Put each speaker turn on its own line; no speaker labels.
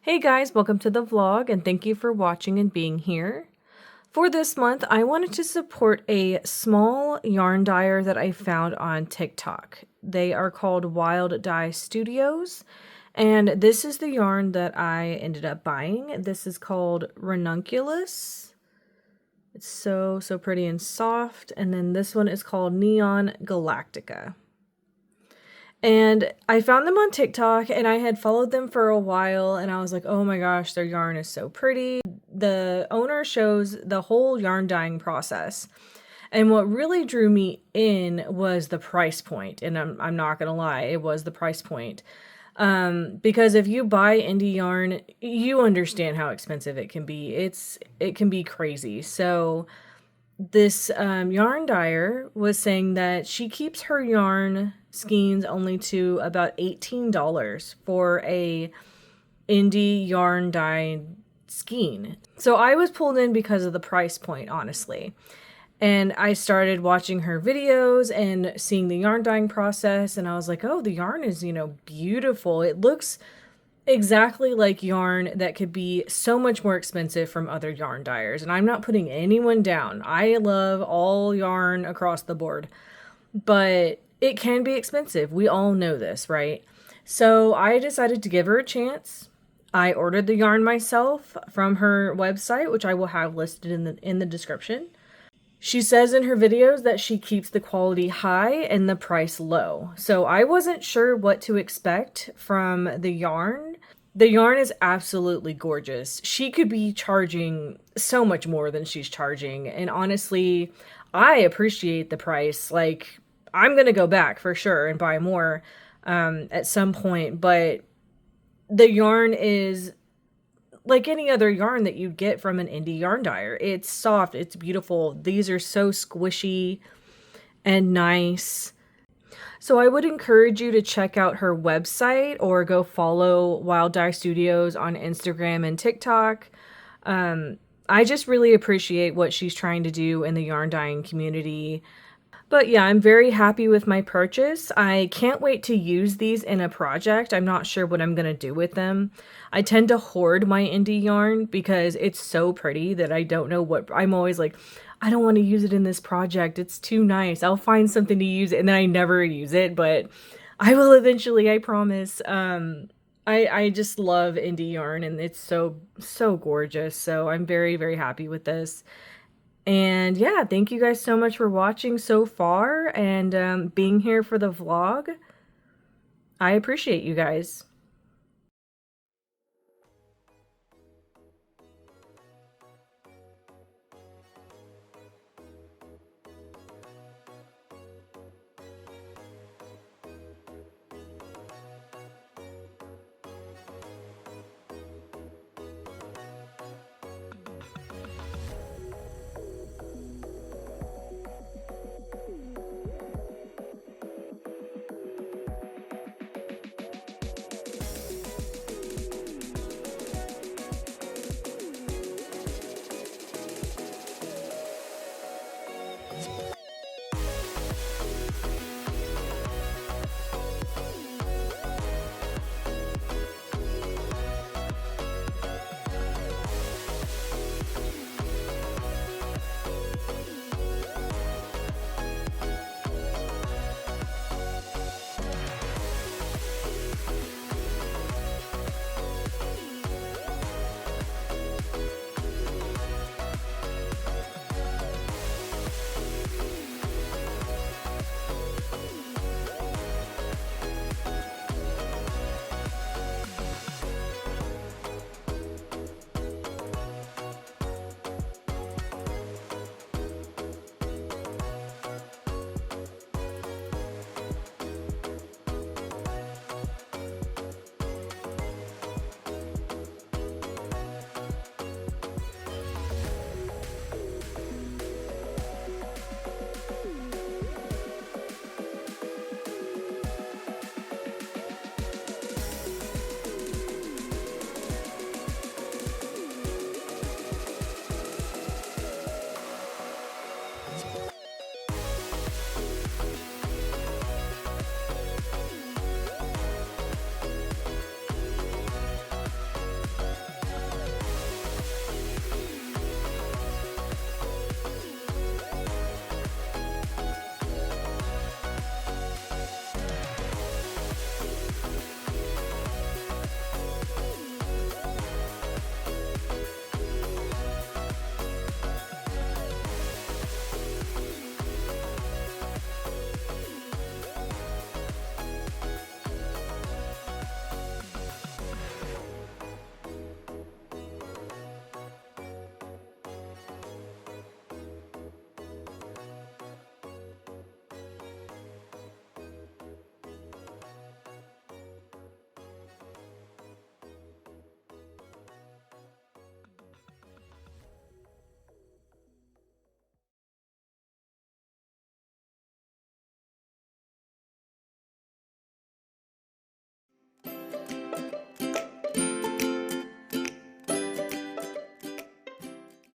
Hey guys, welcome to the vlog and thank you for watching and being here. For this month, I wanted to support a small yarn dyer that I found on TikTok. They are called Wild Dye Studios, and this is the yarn that I ended up buying. This is called Ranunculus. It's so pretty and soft, and then this one is called Neon Galactica. And I found them on TikTok and I had followed them for a while and I was like, oh my gosh, their yarn is so pretty. The owner shows the whole yarn dyeing process. And what really drew me in was the price point. And I'm not going to lie, it was the price point. Because if you buy indie yarn, you understand how expensive it can be. It can be crazy. So this yarn dyer was saying that she keeps her yarn skeins only to about $18 for a indie yarn dyed skein. So I was pulled in because of the price point, honestly. And I started watching her videos and seeing the yarn dyeing process, and I was like, oh, the yarn is, beautiful. It looks exactly like yarn that could be so much more expensive from other yarn dyers. And I'm not putting anyone down. I love all yarn across the board, but it can be expensive. We all know this, right? So I decided to give her a chance. I ordered the yarn myself from her website, which I will have listed in the description. She says in her videos that she keeps the quality high and the price low. So I wasn't sure what to expect from the yarn. The yarn is absolutely gorgeous. She could be charging so much more than she's charging. And honestly, I appreciate the price. Like, I'm going to go back for sure and buy more at some point. But the yarn is like any other yarn that you get from an indie yarn dyer. It's soft. It's beautiful. These are so squishy and nice. So I would encourage you to check out her website or go follow Wild Dye Studios on Instagram and TikTok. I just really appreciate what she's trying to do in the yarn dyeing community. But yeah, I'm very happy with my purchase. I can't wait to use these in a project. I'm not sure what I'm going to do with them. I tend to hoard my indie yarn because it's so pretty that I don't know what... I'm always like, I don't want to use it in this project. It's too nice. I'll find something to use it, and then I never use it, but I will eventually, I promise. I just love indie yarn, and it's so gorgeous. So I'm very happy with this. And yeah, thank you guys so much for watching so far and being here for the vlog. I appreciate you guys.